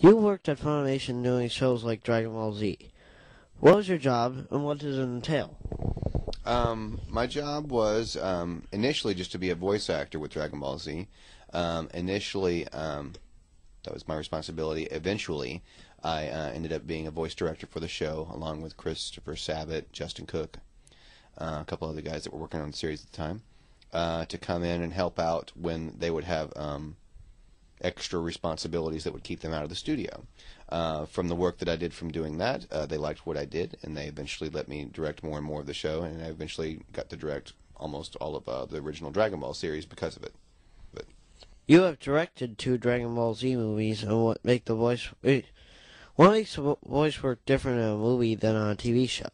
You worked at Funimation doing shows like Dragon Ball Z. What was your job, and what did it entail? My job was initially just to be a voice actor with Dragon Ball Z. Initially, that was my responsibility. Eventually, I ended up being a voice director for the show, along with Christopher Sabat, Justin Cook, a couple other guys that were working on the series at the time, to come in and help out when they would have extra responsibilities that would keep them out of the studio. From the work that I did from doing that, they liked what I did, and they eventually let me direct more and more of the show, and I eventually got to direct almost all of the original Dragon Ball series because of it. But You have directed 2 Dragon Ball Z movies, and what makes the voice work different in a movie than on a TV show?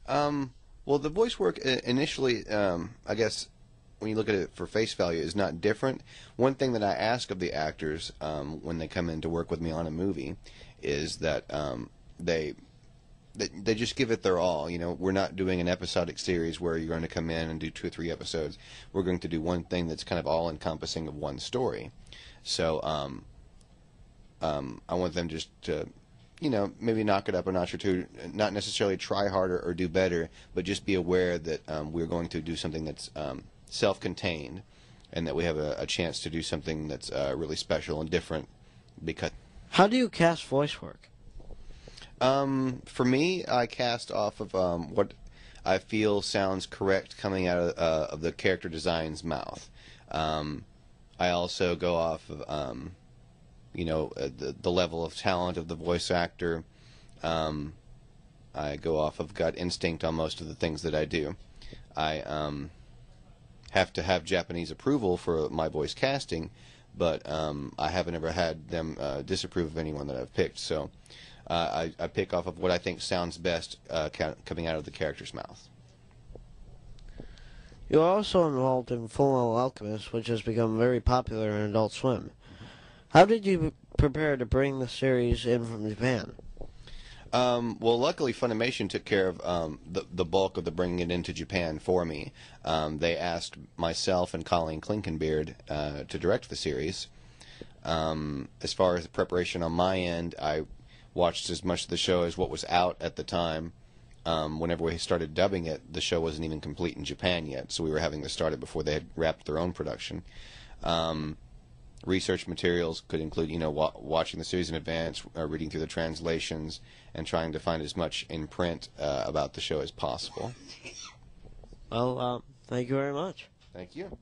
Well, the voice work initially, I guess, when you look at it for face value, is not different. One thing that I ask of the actors when they come in to work with me on a movie is that they just give it their all. You know, we're not doing an episodic series where you're going to come in and do 2 or 3 episodes. We're going to do one thing that's kind of all-encompassing of one story. So I want them just to, you know, maybe knock it up a notch or two, not necessarily try harder or do better, but just be aware that we're going to do something that's self-contained, and that we have a chance to do something that's really special and different. Because How do you cast voice work? for me, I cast off of what I feel sounds correct coming out of the character design's mouth. I also go off of you know, the level of talent of the voice actor. I go off of gut instinct on most of the things that I do. I have to have Japanese approval for my voice casting, but I haven't ever had them disapprove of anyone that I've picked. So I pick off of what I think sounds best coming out of the character's mouth. You are also involved in Fullmetal Alchemist, which has become very popular in Adult Swim. How did you prepare to bring the series in from Japan? Well, luckily Funimation took care of the bulk of the bringing it into Japan for me. They asked myself and Colleen Klinkenbeard to direct the series. As far as the preparation on my end, I watched as much of the show as what was out at the time. Whenever we started dubbing it, the show wasn't even complete in Japan yet, so we were having to start it before they had wrapped their own production. Research materials could include, you know, watching the series in advance, reading through the translations, and trying to find as much in print about the show as possible. Well, thank you very much. Thank you.